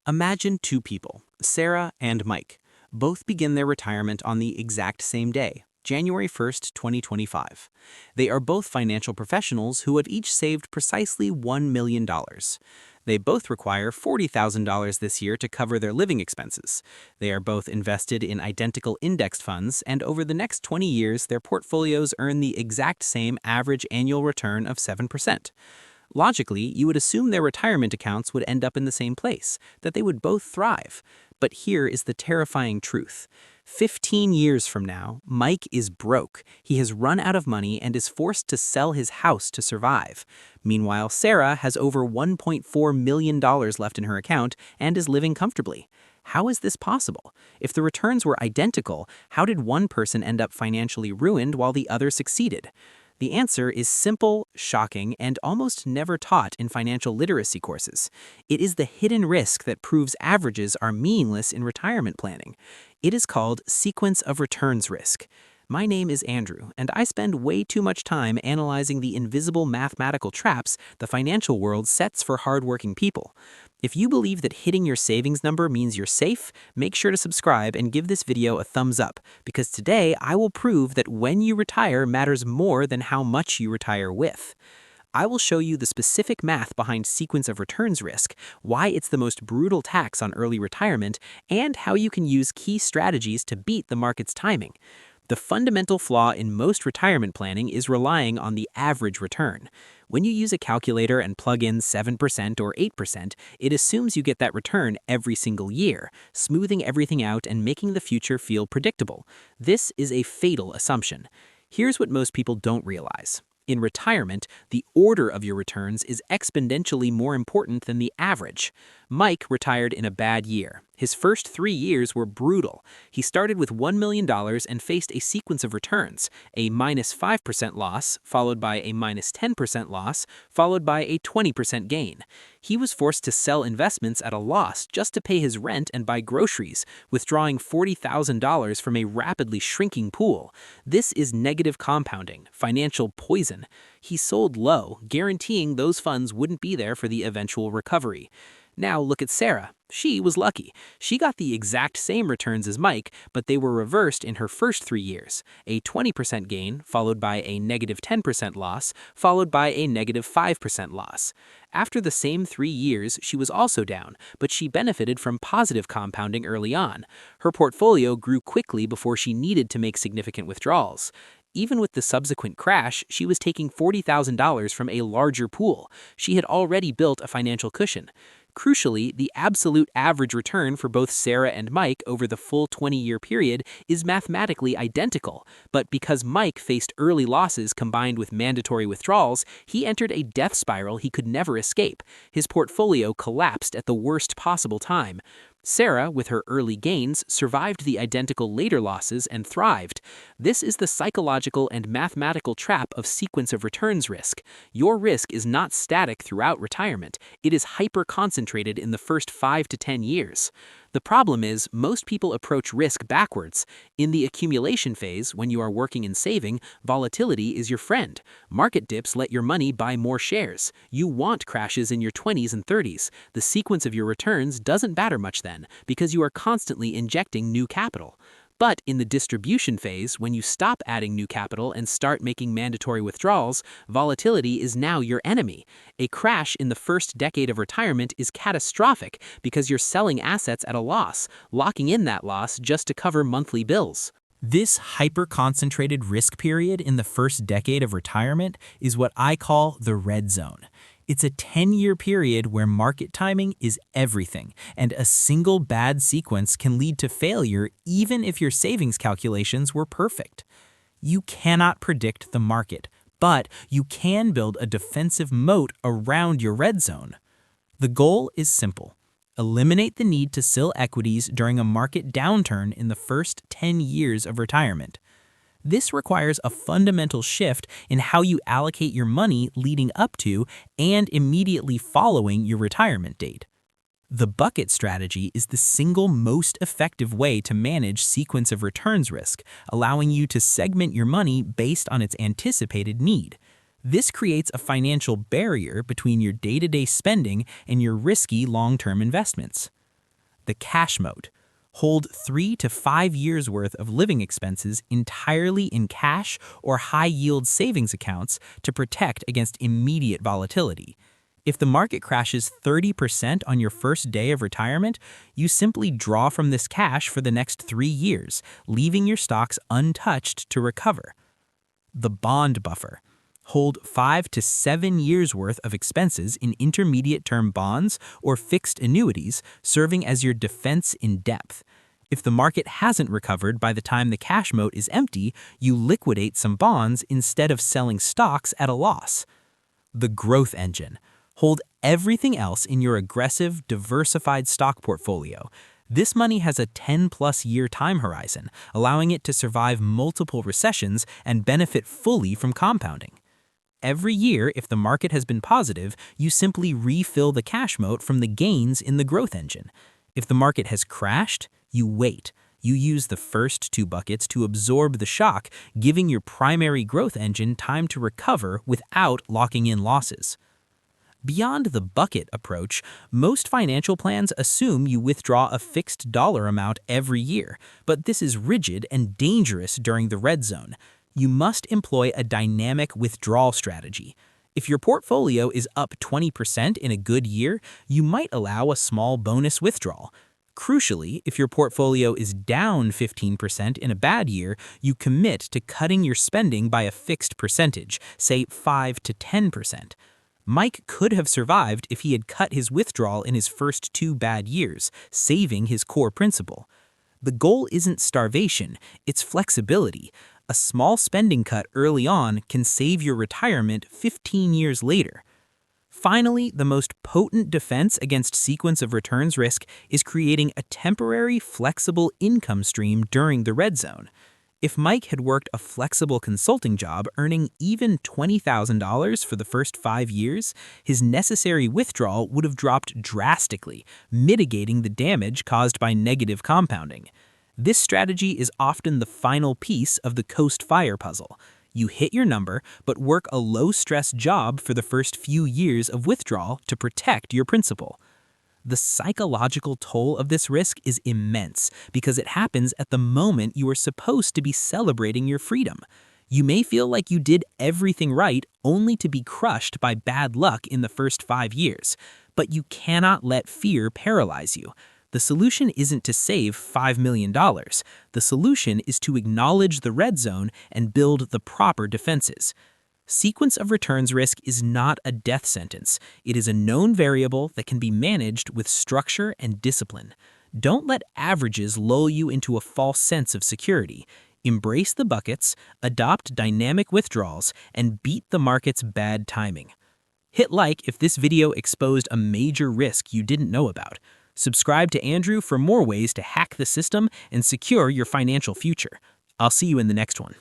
Imagine two people, Sarah and Mike. Both begin their retirement on the exact same day, January 1st, 2025. They are both financial professionals who have each saved precisely $1 million. They both require $40,000 this year to cover their living expenses. They are both invested in identical indexed funds, and over the next 20 years, their portfolios earn the exact same average annual return of 7%. Logically, you would assume their retirement accounts would end up in the same place, that they would both thrive. But here is the terrifying truth. 15 years from now, Mike is broke. He has run out of money and is forced to sell his house to survive. Meanwhile, Sarah has over $1.4 million left in her account and is living comfortably. How is this possible? If the returns were identical, how did one person end up financially ruined while the other succeeded? The answer is simple, shocking, and almost never taught in financial literacy courses. It is the hidden risk that proves averages are meaningless in retirement planning. It is called sequence of returns risk. My name is Andrew, and I spend way too much time analyzing the invisible mathematical traps the financial world sets for hardworking people. If you believe that hitting your savings number means you're safe, make sure to subscribe and give this video a thumbs up, because today I will prove that when you retire matters more than how much you retire with. I will show you the specific math behind sequence of returns risk, why it's the most brutal tax on early retirement, and how you can use key strategies to beat the market's timing. The fundamental flaw in most retirement planning is relying on the average return. When you use a calculator and plug in 7% or 8%, it assumes you get that return every single year, smoothing everything out and making the future feel predictable. This is a fatal assumption. Here's what most people don't realize. In retirement, the order of your returns is exponentially more important than the average. Mike retired in a bad year. His first 3 years were brutal. He started with $1 million and faced a sequence of returns, a minus 5% loss, followed by a minus 10% loss, followed by a 20% gain. He was forced to sell investments at a loss just to pay his rent and buy groceries, withdrawing $40,000 from a rapidly shrinking pool. This is negative compounding, financial poison. He sold low, guaranteeing those funds wouldn't be there for the eventual recovery. Now look at Sarah. She was lucky. She got the exact same returns as Mike, but they were reversed in her first 3 years. A 20% gain, followed by a negative 10% loss, followed by a negative 5% loss. After the same 3 years, she was also down, but she benefited from positive compounding early on. Her portfolio grew quickly before she needed to make significant withdrawals. Even with the subsequent crash, she was taking $40,000 from a larger pool. She had already built a financial cushion. Crucially, the absolute average return for both Sarah and Mike over the full 20-year period is mathematically identical, but because Mike faced early losses combined with mandatory withdrawals, he entered a death spiral he could never escape. His portfolio collapsed at the worst possible time. Sarah, with her early gains, survived the identical later losses and thrived. This is the psychological and mathematical trap of sequence of returns risk. Your risk is not static throughout retirement. It is hyper-concentrated in the first 5 to 10 years. The problem is, most people approach risk backwards. In the accumulation phase, when you are working and saving, volatility is your friend. Market dips let your money buy more shares. You want crashes in your 20s and 30s. The sequence of your returns doesn't matter much then, because you are constantly injecting new capital. But in the distribution phase, when you stop adding new capital and start making mandatory withdrawals, volatility is now your enemy. A crash in the first decade of retirement is catastrophic because you're selling assets at a loss, locking in that loss just to cover monthly bills. This hyper-concentrated risk period in the first decade of retirement is what I call the red zone. It's a 10-year period where market timing is everything, and a single bad sequence can lead to failure even if your savings calculations were perfect. You cannot predict the market, but you can build a defensive moat around your red zone. The goal is simple. Eliminate the need to sell equities during a market downturn in the first 10 years of retirement. This requires a fundamental shift in how you allocate your money leading up to and immediately following your retirement date. The bucket strategy is the single most effective way to manage sequence of returns risk, allowing you to segment your money based on its anticipated need. This creates a financial barrier between your day-to-day spending and your risky long-term investments. The cash mode. Hold 3 to 5 years worth of living expenses entirely in cash or high-yield savings accounts to protect against immediate volatility. If the market crashes 30% on your first day of retirement, you simply draw from this cash for the next 3 years, leaving your stocks untouched to recover. The bond buffer. Hold 5 to 7 years worth of expenses in intermediate-term bonds or fixed annuities, serving as your defense in depth. If the market hasn't recovered by the time the cash moat is empty, you liquidate some bonds instead of selling stocks at a loss. The growth engine. Hold everything else in your aggressive, diversified stock portfolio. This money has a 10-plus year time horizon, allowing it to survive multiple recessions and benefit fully from compounding. Every year, if the market has been positive, you simply refill the cash moat from the gains in the growth engine. If the market has crashed, you wait. You use the first 2 buckets to absorb the shock, giving your primary growth engine time to recover without locking in losses. Beyond the bucket approach, most financial plans assume you withdraw a fixed dollar amount every year, but this is rigid and dangerous during the red zone. You must employ a dynamic withdrawal strategy. If your portfolio is up 20% in a good year, you might allow a small bonus withdrawal. Crucially, if your portfolio is down 15% in a bad year, you commit to cutting your spending by a fixed percentage, say 5 to 10%. Mike could have survived if he had cut his withdrawal in his first 2 bad years, saving his core principal. The goal isn't starvation, it's flexibility. A small spending cut early on can save your retirement 15 years later. Finally, the most potent defense against sequence of returns risk is creating a temporary, flexible income stream during the red zone. If Mike had worked a flexible consulting job earning even $20,000 for the first 5 years, his necessary withdrawal would have dropped drastically, mitigating the damage caused by negative compounding. This strategy is often the final piece of the Coast Fire puzzle. You hit your number, but work a low-stress job for the first few years of withdrawal to protect your principal. The psychological toll of this risk is immense because it happens at the moment you are supposed to be celebrating your freedom. You may feel like you did everything right only to be crushed by bad luck in the first 5 years, but you cannot let fear paralyze you. The solution isn't to save $5 million. The solution is to acknowledge the red zone and build the proper defenses. Sequence of returns risk is not a death sentence. It is a known variable that can be managed with structure and discipline. Don't let averages lull you into a false sense of security. Embrace the buckets, adopt dynamic withdrawals, and beat the market's bad timing. Hit like if this video exposed a major risk you didn't know about. Subscribe to Andrew for more ways to hack the system and secure your financial future. I'll see you in the next one.